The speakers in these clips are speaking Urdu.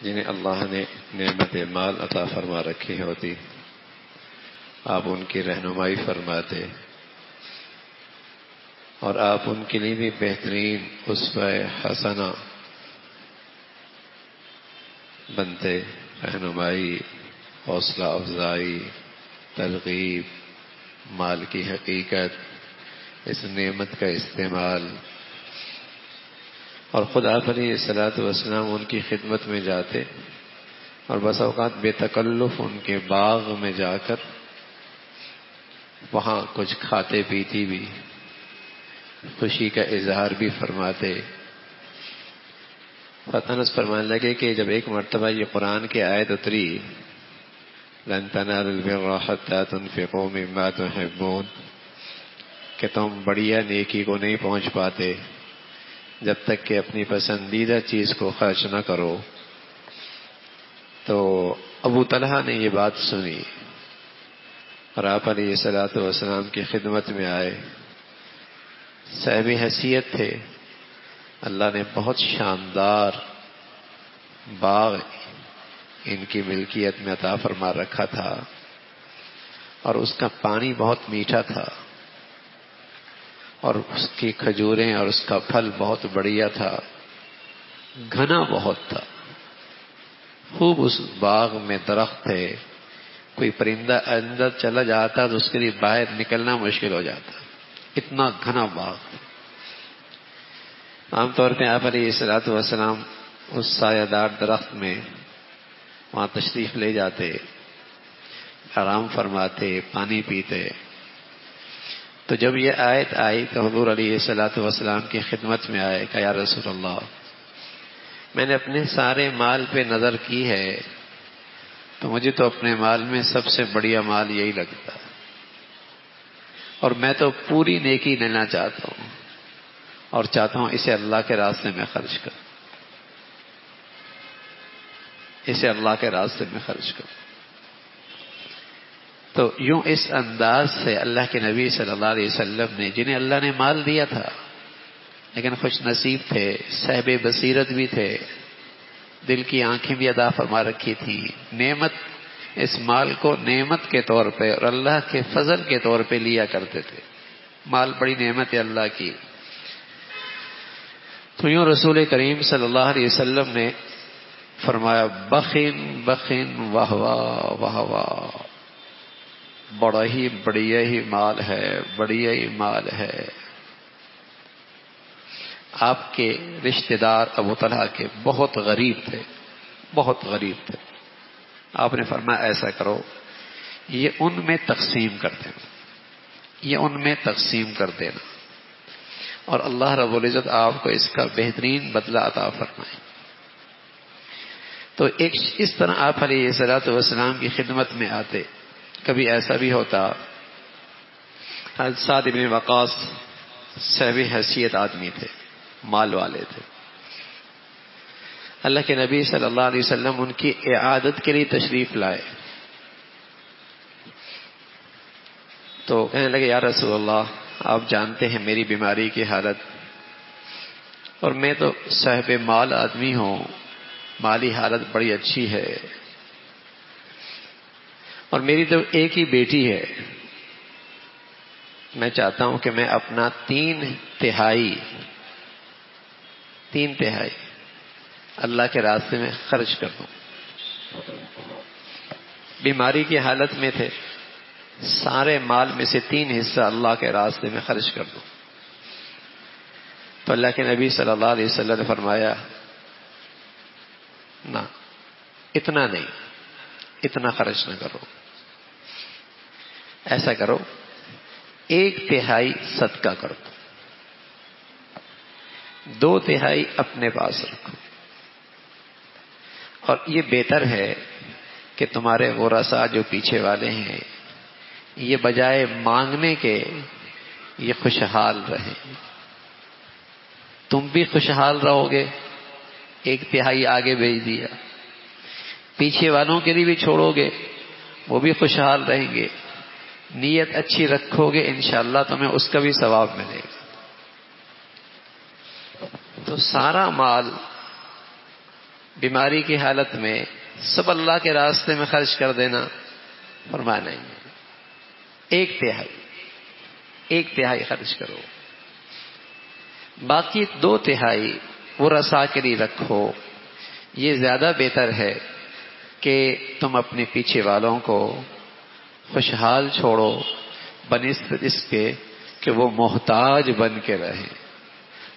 جنہیں اللہ نے نعمت مال عطا فرما رکھی ہوتی، آپ ان کی رہنمائی فرماتے اور آپ ان کے لیے بھی بہترین اسوہ حسنہ بنتے، رہنمائی، حوصلہ افزائی، ترغیب، مال کی حقیقت، اس نعمت کا استعمال، اور خود آپ علیہ الصلوۃ والسلام ان کی خدمت میں جاتے اور بس اوقات بے تکلف ان کے باغ میں جا کر وہاں کچھ کھاتے پیتی بھی، خوشی کا اظہار بھی فرماتے۔ انس فرمانے لگے کہ جب ایک مرتبہ یہ قرآن کی آیت اتری، لن تنالوا البر حتى تنفقوا مما تحبون، کہ تم بڑھیا نیکی کو نہیں پہنچ پاتے جب تک کہ اپنی پسندیدہ چیز کو خرچ نہ کرو، تو ابو طلحہ نے یہ بات سنی اور آپ علیہ الصلوۃ والسلام کی خدمت میں آئے۔ صاحب حیثیت تھے، اللہ نے بہت شاندار باغ ان کی ملکیت میں عطا فرما رکھا تھا اور اس کا پانی بہت میٹھا تھا اور اس کی کھجوریں اور اس کا پھل بہت بڑھیا تھا، گھنا بہت تھا، خوب اس باغ میں درخت تھے، کوئی پرندہ اندر چلا جاتا تو اس کے لیے باہر نکلنا مشکل ہو جاتا، اتنا گھنا باغ تھا۔ عام طور پہ آپ علیہ الصلوۃ والسلام اس سایہ دار درخت میں وہاں تشریف لے جاتے، آرام فرماتے، پانی پیتے۔ تو جب یہ آیت آئی تو حضور علیہ الصلوۃ والسلام کی خدمت میں آئے کہ یا رسول اللہ، میں نے اپنے سارے مال پہ نظر کی ہے تو مجھے تو اپنے مال میں سب سے بڑھیا مال یہی لگتا ہے، اور میں تو پوری نیکی لینا چاہتا ہوں اور چاہتا ہوں اسے اللہ کے راستے میں خرچ کروں، اسے اللہ کے راستے میں خرچ کروں۔ تو یوں اس انداز سے اللہ کے نبی صلی اللہ علیہ وسلم نے، جنہیں اللہ نے مال دیا تھا لیکن خوش نصیب تھے، صاحب بصیرت بھی تھے، دل کی آنکھیں بھی عطا فرما رکھی تھیں، نعمت، اس مال کو نعمت کے طور پہ اور اللہ کے فضل کے طور پہ لیا کرتے تھے۔ مال بڑی نعمت ہے اللہ کی۔ تو یوں رسول کریم صلی اللہ علیہ وسلم نے فرمایا، بخن بخن واہ واہ واہ واہ، بڑا ہی بڑھیا ہی مال ہے، بڑھیا ہی مال ہے۔ آپ کے رشتہ دار ابو طلحہ کے بہت غریب تھے، بہت غریب تھے۔ آپ نے فرمایا ایسا کرو، یہ ان میں تقسیم کر دینا، یہ ان میں تقسیم کر دینا، اور اللہ رب العزت آپ کو اس کا بہترین بدلہ عطا فرمائے۔ تو ایک اس طرح آپ علیہ الصلوۃ والسلام کی خدمت میں آتے۔ کبھی ایسا بھی ہوتا، حضرت سعد بن وقاص صاحب حیثیت آدمی تھے، مال والے تھے، اللہ کے نبی صلی اللہ علیہ وسلم ان کی اعادت کے لیے تشریف لائے تو کہنے لگے یا رسول اللہ، آپ جانتے ہیں میری بیماری کی حالت، اور میں تو صاحب مال آدمی ہوں، مالی حالت بڑی اچھی ہے، اور میری تو ایک ہی بیٹی ہے، میں چاہتا ہوں کہ میں اپنا تین تہائی اللہ کے راستے میں خرچ کر دوں۔ بیماری کی حالت میں تھے، سارے مال میں سے 3 حصہ اللہ کے راستے میں خرچ کر دوں۔ تو اللہ کے نبی صلی اللہ علیہ وسلم نے فرمایا، نہ، اتنا نہیں، اتنا خرچ نہ کرو، ایسا کرو 1/3 صدقہ کر دو، 2/3 اپنے پاس رکھو، اور یہ بہتر ہے کہ تمہارے ورثاء جو پیچھے والے ہیں یہ بجائے مانگنے کے یہ خوشحال رہیں، تم بھی خوشحال رہو گے، 1/3 آگے بھیج دیا، پیچھے والوں کے لیے بھی چھوڑو گے، وہ بھی خوشحال رہیں گے، نیت اچھی رکھو گے، انشاءاللہ تمہیں اس کا بھی ثواب ملے گا۔ تو سارا مال بیماری کی حالت میں سب اللہ کے راستے میں خرچ کر دینا، فرمایا نہیں، 1/3 خرچ کرو، باقی 2/3 وہ رسا کے لیے رکھو۔ یہ زیادہ بہتر ہے کہ تم اپنے پیچھے والوں کو خوشحال چھوڑو بنسبت اس کے کہ وہ محتاج بن کے رہیں،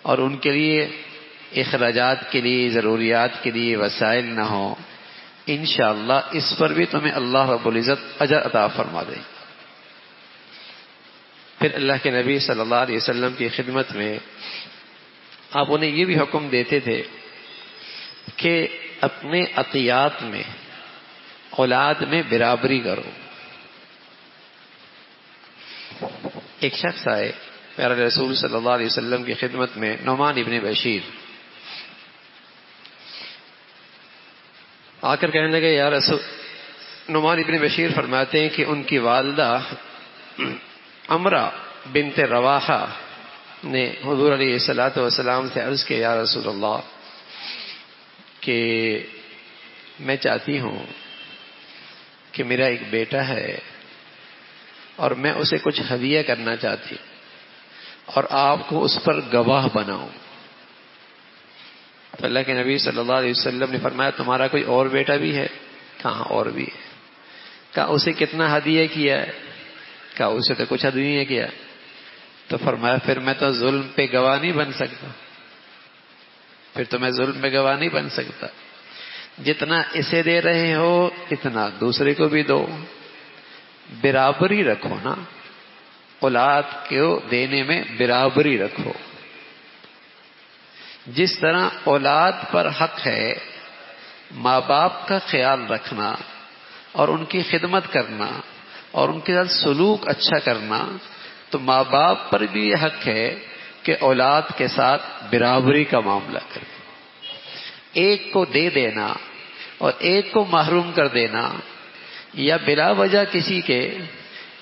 اور ان کے لیے اخراجات کے لیے، ضروریات کے لیے وسائل نہ ہوں۔ انشاءاللہ اس پر بھی تمہیں اللہ رب العزت اجر عطا فرما دے۔ پھر اللہ کے نبی صلی اللہ علیہ وسلم کی خدمت میں آپ انہیں یہ بھی حکم دیتے تھے کہ اپنے عطیات میں، اولاد میں برابری کرو۔ ایک شخص آئے پیارے رسول صلی اللہ علیہ وسلم کی خدمت میں، نعمان ابن بشیر، آ کر کہنے لگے یا رسول، نعمان ابن بشیر فرماتے ہیں کہ ان کی والدہ عمرہ بنت رواحہ نے حضور علیہ الصلوۃ والسلام سے عرض کیا، یا رسول اللہ کہ میں چاہتی ہوں کہ میرا ایک بیٹا ہے اور میں اسے کچھ ہدیہ کرنا چاہتی ہوں اور آپ کو اس پر گواہ بناؤں۔ تو اللہ کے نبی صلی اللہ علیہ وسلم نے فرمایا تمہارا کوئی اور بیٹا بھی ہے؟ کہاں اور بھی ہے؟ کہا اسے کتنا ہدیہ کیا ہے؟ کہا اسے تو کچھ ہدیہ کیا۔ تو فرمایا پھر میں تو ظلم پہ گواہ نہیں بن سکتا، پھر تو میں ظلم پہ گواہ نہیں بن سکتا، جتنا اسے دے رہے ہو اتنا دوسرے کو بھی دو، برابری رکھو نا، اولاد کو دینے میں برابری رکھو۔ جس طرح اولاد پر حق ہے ماں باپ کا خیال رکھنا اور ان کی خدمت کرنا اور ان کے ساتھ سلوک اچھا کرنا، تو ماں باپ پر بھی یہ حق ہے کہ اولاد کے ساتھ برابری کا معاملہ کرے۔ ایک کو دے دینا اور ایک کو محروم کر دینا یا بلا وجہ کسی کے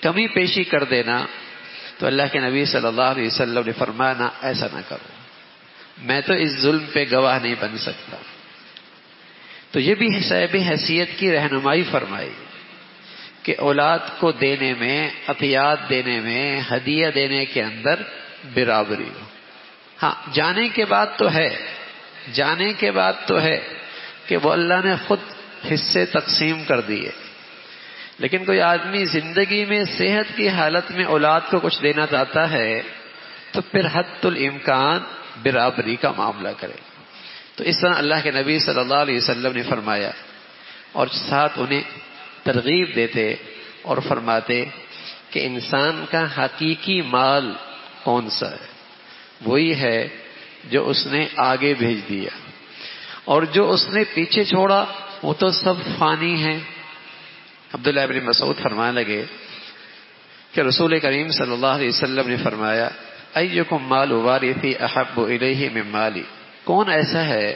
کمی پیشی کر دینا، تو اللہ کے نبی صلی اللہ علیہ وسلم نے فرمایا نا، ایسا نہ کرو، میں تو اس ظلم پہ گواہ نہیں بن سکتا۔ تو یہ بھی صاحب حیثیت کی رہنمائی فرمائی کہ اولاد کو دینے میں، عطیات دینے میں، ہدیہ دینے کے اندر برابری ہو۔ ہاں، جانے کے بعد تو ہے کہ وہ اللہ نے خود حصے تقسیم کر دیے، لیکن کوئی آدمی زندگی میں صحت کی حالت میں اولاد کو کچھ دینا چاہتا ہے تو پھر حد الامکان برابری کا معاملہ کرے۔ تو اس طرح اللہ کے نبی صلی اللہ علیہ وسلم نے فرمایا، اور ساتھ انہیں ترغیب دیتے اور فرماتے کہ انسان کا حقیقی مال کون سا ہے؟ وہی ہے جو اس نے آگے بھیج دیا، اور جو اس نے پیچھے چھوڑا وہ تو سب فانی ہیں۔ عبداللہ ابن مسعود فرمانے لگے کہ رسول کریم صلی اللہ علیہ وسلم نے فرمایا ایکم مال وارثی احب الیہ من مالی، کون ایسا ہے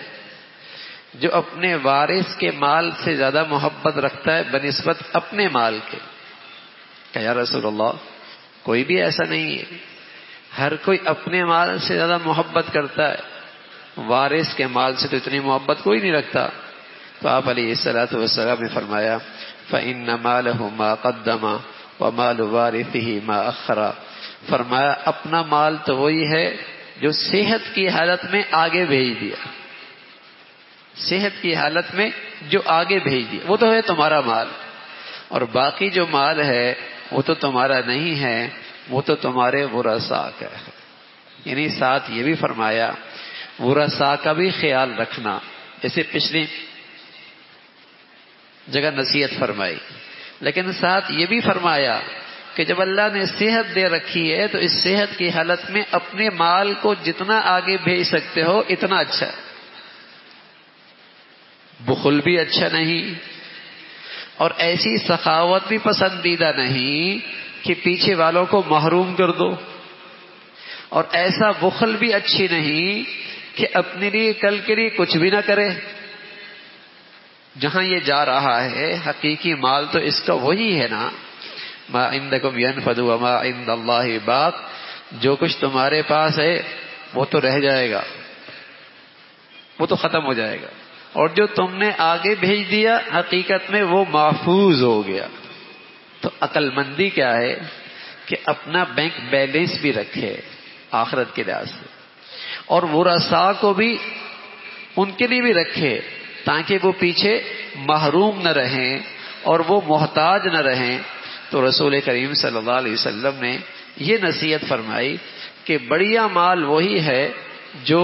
جو اپنے وارث کے مال سے زیادہ محبت رکھتا ہے بنسبت اپنے مال کے؟ کہ یا رسول اللہ کوئی بھی ایسا نہیں ہے، ہر کوئی اپنے مال سے زیادہ محبت کرتا ہے، وارث کے مال سے تو اتنی محبت کوئی نہیں رکھتا۔ تو آپ علیہ الصلوۃ والسلام نے فرمایا فإن مالہ ما قدم ومال وارثہ ما اخر، فرمایا اپنا مال تو وہی ہے جو صحت کی حالت میں آگے بھیج دیا، صحت کی حالت میں جو آگے بھیج دیا وہ تو ہے تمہارا مال، اور باقی جو مال ہے وہ تو تمہارا نہیں ہے، وہ تو تمہارے ورثاء کا ہے۔ یعنی ساتھ یہ بھی فرمایا ورثاء کا بھی خیال رکھنا، جیسے پچھلی جگہ نصیحت فرمائی، لیکن ساتھ یہ بھی فرمایا کہ جب اللہ نے صحت دے رکھی ہے تو اس صحت کی حالت میں اپنے مال کو جتنا آگے بھیج سکتے ہو اتنا اچھا ہے۔ بخل بھی اچھا نہیں، اور ایسی سخاوت بھی پسندیدہ نہیں کہ پیچھے والوں کو محروم کر دو، اور ایسا بخل بھی اچھی نہیں کہ اپنے لیے کل کے لیے کچھ بھی نہ کرے۔ جہاں یہ جا رہا ہے حقیقی مال تو اس کا وہی ہے نا، ما عندکم ینفد وما عند اللہ باق، جو کچھ تمہارے پاس ہے وہ تو رہ جائے گا، وہ تو ختم ہو جائے گا، اور جو تم نے آگے بھیج دیا حقیقت میں وہ محفوظ ہو گیا۔ تو عقل مندی کیا ہے کہ اپنا بینک بیلنس بھی رکھے آخرت کے لحاظ سے، اور ورثاء کو بھی ان کے لیے بھی رکھے تاکہ وہ پیچھے محروم نہ رہیں اور وہ محتاج نہ رہیں۔ تو رسول کریم صلی اللہ علیہ وسلم نے یہ نصیحت فرمائی کہ بڑھیا مال وہی ہے جو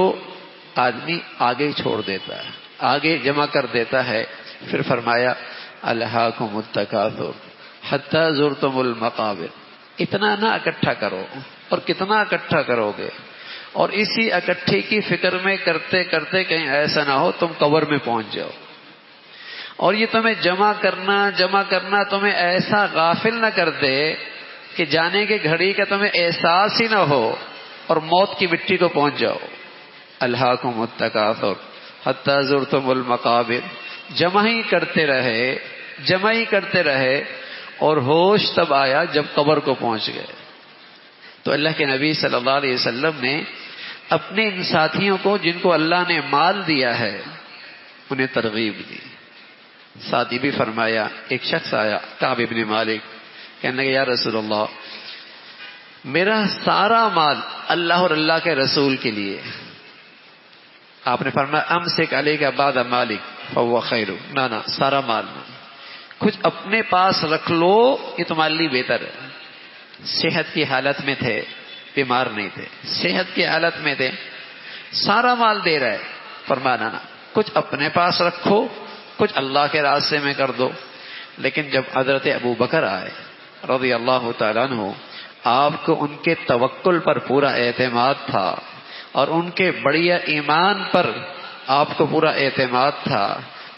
آدمی آگے چھوڑ دیتا ہے، آگے جمع کر دیتا ہے۔ پھر فرمایا الہاکم التکاثر حتی زرتم المقابر، اتنا نہ اکٹھا کرو، اور کتنا اکٹھا کرو گے، اور اسی اکٹھے کی فکر میں کرتے کرتے کہیں ایسا نہ ہو تم قبر میں پہنچ جاؤ، اور یہ تمہیں جمع کرنا تمہیں ایسا غافل نہ کر دے کہ جانے کے گھڑی کا تمہیں احساس ہی نہ ہو اور موت کی مٹی کو پہنچ جاؤ۔ الہاکم التکاثر حتی زرتم المقابر، جمع ہی کرتے رہے اور ہوش تب آیا جب قبر کو پہنچ گئے۔ تو اللہ کے نبی صلی اللہ علیہ وسلم نے اپنے ان ساتھیوں کو جن کو اللہ نے مال دیا ہے انہیں ترغیب دی۔ ساتھی بھی فرمایا، ایک شخص آیا کعب ابن مالک، کہنے لگا یا رسول اللہ میرا سارا مال اللہ اور اللہ کے رسول کے لیے۔ آپ نے فرمایا امسک علیک بعض مالک فهو خیر، نہ سارا مال نہ، کچھ اپنے پاس رکھ لو، یہ تمہارے لیے بہتر ہے۔ صحت کی حالت میں تھے، بیمار نہیں تھے، صحت کی حالت میں تھے، سارا مال دے رہے، فرمانا نہ، کچھ اپنے پاس رکھو، کچھ اللہ کے راستے میں کر دو۔ لیکن جب حضرت ابو بکر آئے رضی اللہ تعالیٰ عنہ، آپ کو ان کے توکل پر پورا اعتماد تھا اور ان کے بڑھیا ایمان پر آپ کو پورا اعتماد تھا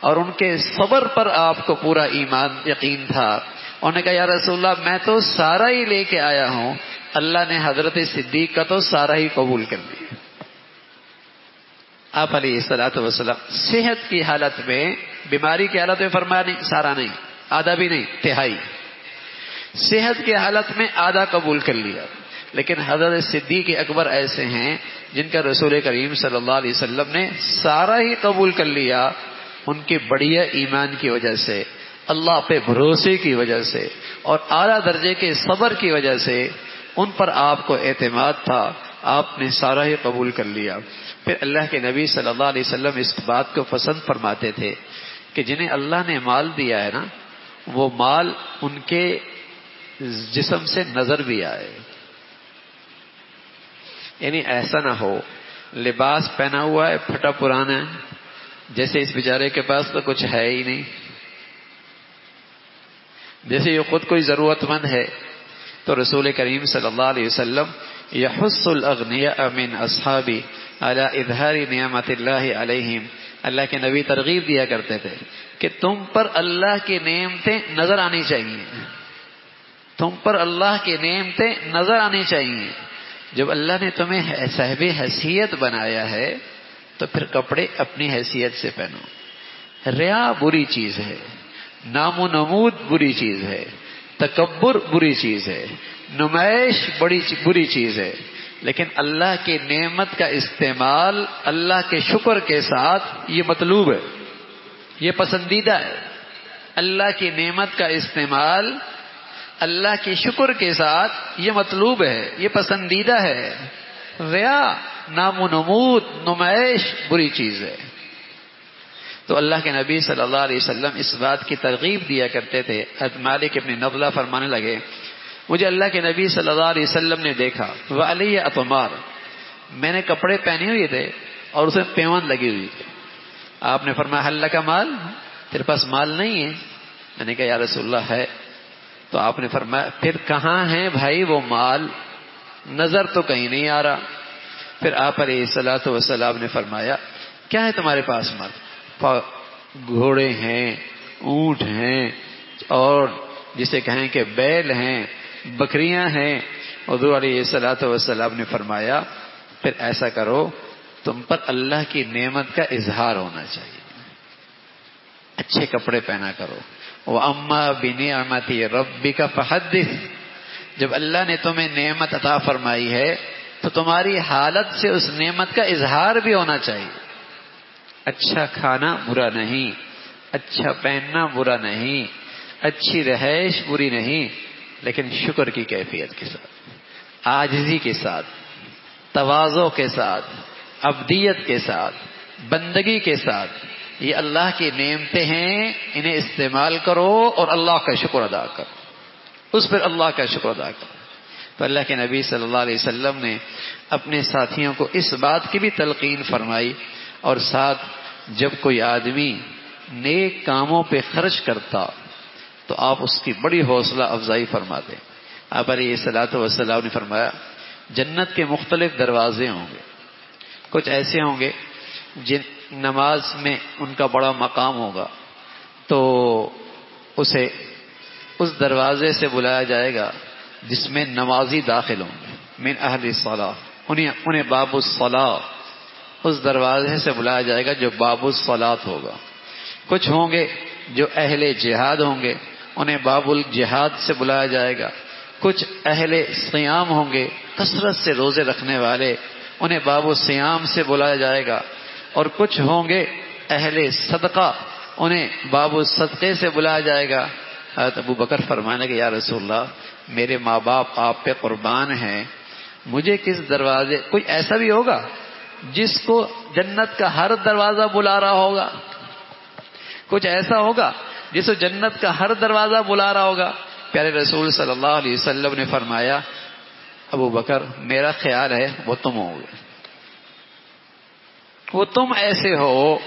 اور ان کے صبر پر آپ کو پورا ایمان یقین تھا۔ انہوں نے کہا یا رسول اللہ میں تو سارا ہی لے کے آیا ہوں، اللہ نے حضرت صدیق کا تو سارا ہی قبول کر لیا۔ آپ علیہ الصلوۃ والسلام صحت کی حالت میں، بیماری کی حالت میں فرمایا نہیں سارا نہیں، آدھا بھی نہیں، تہائی۔ صحت کی حالت میں آدھا قبول کر لیا۔ لیکن حضرت صدیق اکبر ایسے ہیں جن کا رسول کریم صلی اللہ علیہ وسلم نے سارا ہی قبول کر لیا، ان کے بڑھیا ایمان کی وجہ سے، اللہ پہ بھروسے کی وجہ سے اور اعلیٰ درجے کے صبر کی وجہ سے ان پر آپ کو اعتماد تھا، آپ نے سارا ہی قبول کر لیا۔ پھر اللہ کے نبی صلی اللہ علیہ وسلم اس بات کو پسند فرماتے تھے کہ جنہیں اللہ نے مال دیا ہے نا، وہ مال ان کے جسم سے نظر بھی آئے، یعنی ایسا نہ ہو لباس پہنا ہوا ہے پھٹا پرانا ہے، جیسے اس بیچارے کے پاس تو کچھ ہے ہی نہیں، جیسے یہ خود کوئی ضرورت مند ہے۔ تو رسول کریم صلی اللہ علیہ وسلم یحث الاغنیاء من اصحابی علی اظہار نعمت اللہ علیہم، اللہ کے نبی ترغیب دیا کرتے تھے کہ تم پر اللہ کی نعمتیں نظر آنی چاہیے، تم پر اللہ کی نعمتیں نظر آنی چاہیے۔ جب اللہ نے تمہیں صاحب حیثیت بنایا ہے تو پھر کپڑے اپنی حیثیت سے پہنو۔ ریا بری چیز ہے، نام و نمود بری چیز ہے، تکبر بری چیز ہے، نمائش بری چیز ہے، لیکن اللہ کی نعمت کا استعمال اللہ کے شکر کے ساتھ یہ مطلوب ہے، یہ پسندیدہ ہے۔ اللہ کی نعمت کا استعمال اللہ کے شکر کے ساتھ یہ مطلوب ہے، یہ پسندیدہ ہے۔ ریا، نام و نمود، نمائش بری چیز ہے۔ تو اللہ کے نبی صلی اللہ علیہ وسلم اس بات کی ترغیب دیا کرتے تھے۔ حضرت مالک ابن نضلہ فرمانے لگے مجھے اللہ کے نبی صلی اللہ علیہ وسلم نے دیکھا وعلی اطمار، میں نے کپڑے پہنے ہوئے تھے اور اسے پیون لگی ہوئی تھی۔ آپ نے فرمایا حل کا مال، تیرے پاس مال نہیں ہے؟ میں نے کہا یا رسول اللہ ہے۔ تو آپ نے فرمایا پھر کہاں ہے بھائی وہ مال، نظر تو کہیں نہیں آ رہا۔ پھر آپ علیہ الصلوۃ والسلام نے فرمایا کیا ہے تمہارے پاس مال؟ گھوڑے ہیں، اونٹ ہیں، اور جسے کہیں کہ بیل ہیں، بکریاں ہیں۔ حضور علیہ الصلوۃ والسلام نے فرمایا پھر ایسا کرو، تم پر اللہ کی نعمت کا اظہار ہونا چاہیے، اچھے کپڑے پہنا کرو۔ وَأَمَّا بِنِعْمَتِ رَبِّكَ فَحَدِّثْ، جب اللہ نے تمہیں نعمت عطا فرمائی ہے تو تمہاری حالت سے اس نعمت کا اظہار بھی ہونا چاہیے۔ اچھا کھانا برا نہیں، اچھا پہننا برا نہیں، اچھی رہائش بری نہیں، لیکن شکر کی کیفیت کے ساتھ، عاجزی کے ساتھ، تواضع کے ساتھ، عبدیت کے ساتھ، بندگی کے ساتھ، یہ اللہ کی نعمتیں ہیں، انہیں استعمال کرو اور اللہ کا شکر ادا کرو، اس پر اللہ کا شکر ادا کرو۔ تو اللہ کے نبی صلی اللہ علیہ وسلم نے اپنے ساتھیوں کو اس بات کی بھی تلقین فرمائی، اور ساتھ جب کوئی آدمی نیک کاموں پہ خرچ کرتا تو آپ اس کی بڑی حوصلہ افزائی فرماتے۔ آپ علیہ الصلوۃ والسلام نے فرمایا جنت کے مختلف دروازے ہوں گے، کچھ ایسے ہوں گے جن نماز میں ان کا بڑا مقام ہوگا، تو اسے اس دروازے سے بلایا جائے گا جس میں نمازی داخل ہوں گے، من اہل الصلاۃ، انہیں باب الصلاۃ، اس دروازے سے بلایا جائے گا جو باب الصلاۃ ہوگا۔ کچھ ہوں گے جو اہل جہاد ہوں گے، انہیں باب الجہاد سے بلایا جائے گا۔ کچھ اہل صیام ہوں گے، کثرت سے روزے رکھنے والے، انہیں باب الصیام سے بلایا جائے گا۔ اور کچھ ہوں گے اہل صدقہ، انہیں باب الصدقے سے بلایا جائے گا۔ حضرت ابو بکر فرمانے لگے یا رسول اللہ، میرے ماں باپ آپ پہ قربان ہیں، مجھے کس دروازے، کوئی ایسا بھی ہوگا جس کو جنت کا ہر دروازہ بلا رہا ہوگا؟ کچھ ایسا ہوگا جس کو جنت کا ہر دروازہ بلا رہا ہوگا؟ پیارے رسول صلی اللہ علیہ وسلم نے فرمایا ابو بکر میرا خیال ہے وہ تم ہوگے، وہ تم ایسے ہو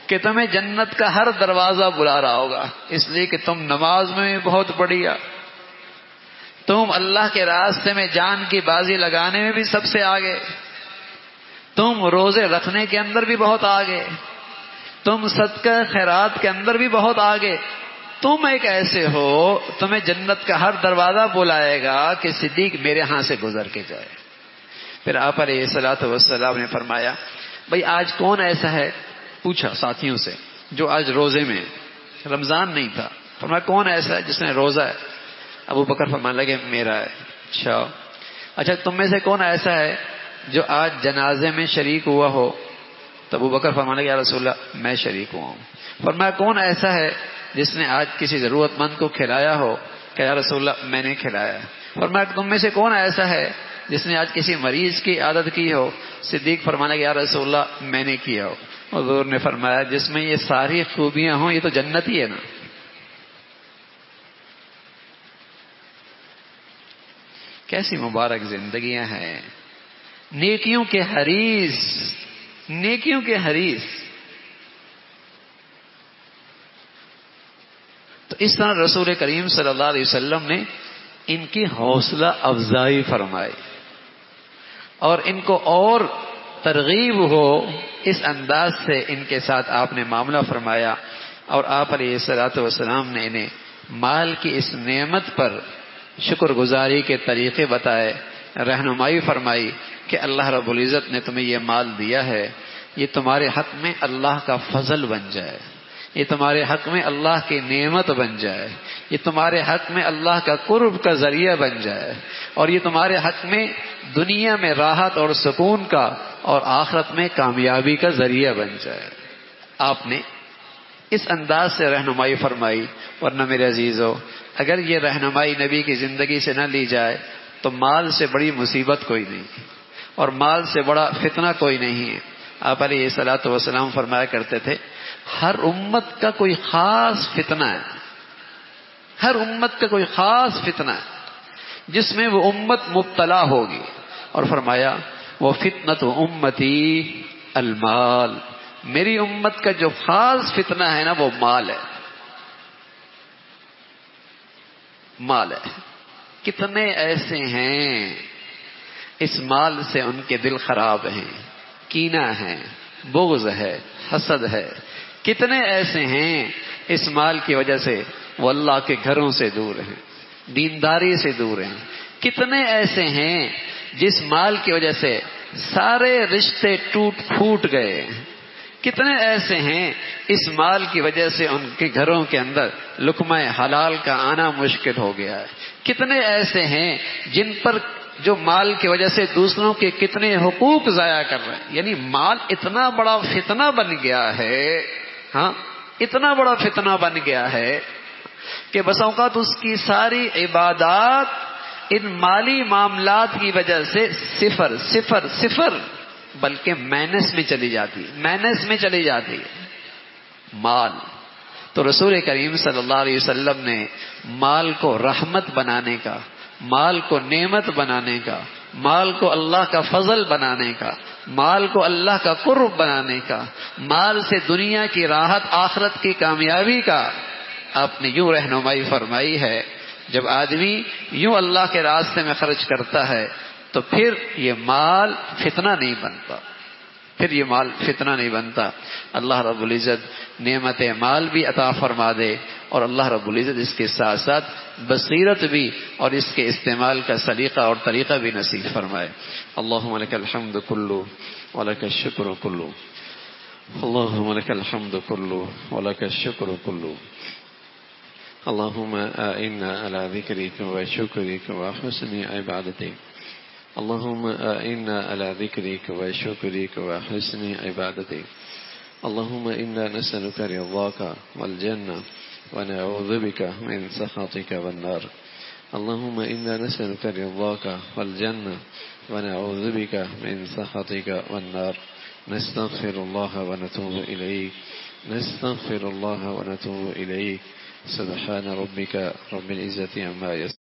کہ تمہیں جنت کا ہر دروازہ بلا رہا ہوگا، اس لیے کہ تم نماز میں بہت بڑھیا، تم اللہ کے راستے میں جان کی بازی لگانے میں بھی سب سے آگے، تم روزے رکھنے کے اندر بھی بہت آگے، تم صدقہ خیرات کے اندر بھی بہت آگے، تم ایک ایسے ہو تمہیں جنت کا ہر دروازہ بلائے گا کہ صدیق میرے ہاں سے گزر کے جائے۔ پھر آپ علیہ الصلوۃ والسلام نے فرمایا بھائی آج کون ایسا ہے، پوچھا ساتھیوں سے، جو آج روزے میں، رمضان نہیں تھا، فرمایا کون ایسا ہے جس نے روزہ ہے؟ ابو بکر فرمانے لگے میرا ہے۔ اچھا تم میں سے کون ایسا ہے جو آج جنازے میں شریک ہوا ہو؟ تو ابو بکر فرمانے لگے یا رسول اللہ میں شریک ہوا ہوں۔ فرمایا کون ایسا ہے جس نے آج کسی ضرورت مند کو کھلایا ہو؟ کہ یا رسول اللہ میں نے کھلایا۔ فرمایا تم میں سے کون ایسا ہے جس نے آج کسی مریض کی عادت کی ہو؟ صدیق فرمانے لگے یا رسول اللہ میں نے کیا ہو۔ حضور نے فرمایا جس میں یہ ساری خوبیاں ہوں یہ تو جنتی ہے نا۔ کیسی مبارک زندگیاں ہیں، نیکیوں کے حریص، نیکیوں کے حریص۔ تو اس طرح رسول کریم صلی اللہ علیہ وسلم نے ان کی حوصلہ افزائی فرمائی اور ان کو اور ترغیب ہو اس انداز سے ان کے ساتھ آپ نے معاملہ فرمایا، اور آپ علیہ الصلوۃ والسلام نے انہیں مال کی اس نعمت پر شکر گزاری کے طریقے بتائے، رہنمائی فرمائی کہ اللہ رب العزت نے تمہیں یہ مال دیا ہے، یہ تمہارے حق میں اللہ کا فضل بن جائے، یہ تمہارے حق میں اللہ کی نعمت بن جائے، یہ تمہارے حق میں اللہ کا قرب کا ذریعہ بن جائے، اور یہ تمہارے حق میں دنیا میں راحت اور سکون کا اور آخرت میں کامیابی کا ذریعہ بن جائے۔ آپ نے اس انداز سے رہنمائی فرمائی، ورنہ میرے عزیزو اگر یہ رہنمائی نبی کی زندگی سے نہ لی جائے تو مال سے بڑی مصیبت کوئی نہیں اور مال سے بڑا فتنہ کوئی نہیں ہے۔ آپ علیہ الصلوۃ والسلام فرمایا کرتے تھے ہر امت کا کوئی خاص فتنہ ہے، ہر امت کا کوئی خاص فتنہ ہے جس میں وہ امت مبتلا ہوگی، اور فرمایا وہ فتنۃ امتی المال، میری امت کا جو خاص فتنہ ہے نا وہ مال ہے، مال ہے۔ کتنے ایسے ہیں اس مال سے ان کے دل خراب ہیں، کینہ ہے، بغض ہے، حسد ہے، کتنے ایسے ہیں اس مال کی وجہ سے وہ اللہ کے گھروں سے دور ہیں، دینداری سے دور ہیں، کتنے ایسے ہیں جس مال کی وجہ سے سارے رشتے ٹوٹ پھوٹ گئے، کتنے ایسے ہیں اس مال کی وجہ سے ان کے گھروں کے اندر لقمہ حلال کا آنا مشکل ہو گیا ہے، کتنے ایسے ہیں جن پر جو مال کی وجہ سے دوسروں کے کتنے حقوق ضائع کر رہے ہیں. یعنی مال اتنا بڑا فتنہ بن گیا ہے، ہاں اتنا بڑا فتنہ بن گیا ہے کہ بس اوقات اس کی ساری عبادات ان مالی معاملات کی وجہ سے صفر صفر صفر بلکہ مائنس میں چلی جاتی، مائنس میں چلی جاتی ہے مال. تو رسول کریم صلی اللہ علیہ وسلم نے مال کو رحمت بنانے کا، مال کو نعمت بنانے کا، مال کو اللہ کا فضل بنانے کا، مال کو اللہ کا قرب بنانے کا، مال سے دنیا کی راحت آخرت کی کامیابی کا آپ نے یوں رہنمائی فرمائی ہے. جب آدمی یوں اللہ کے راستے میں خرچ کرتا ہے تو پھر یہ مال فتنہ نہیں بنتا، پھر یہ مال فتنہ نہیں بنتا. اللہ رب العزت نعمت مال بھی عطا فرما دے اور اللہ رب العزت اس کے ساتھ ساتھ بصیرت بھی اور اس کے استعمال کا سلیقہ اور طریقہ بھی نصیب فرمائے. اللہم لک الحمد کلو ولک الشکر کلو، اللہم لک الحمد کلو ولک الشکر کلو. اللہم اعنا علی ذکرک وشکرک وحسن عبادتک. اللهم إنا على ذكرك وشكرك وحسن عبادتك. اللهم إنا نسألك رضاك والجنة ونعوذ بك من سخطك والنار. اللهم إنا نسألك رضاك والجنة ونعوذ بك من سخطك والنار. نستغفر الله ونتوب إليك، نستغفر الله ونتوب إليك. سبحان ربك رب العزة عما يصفون.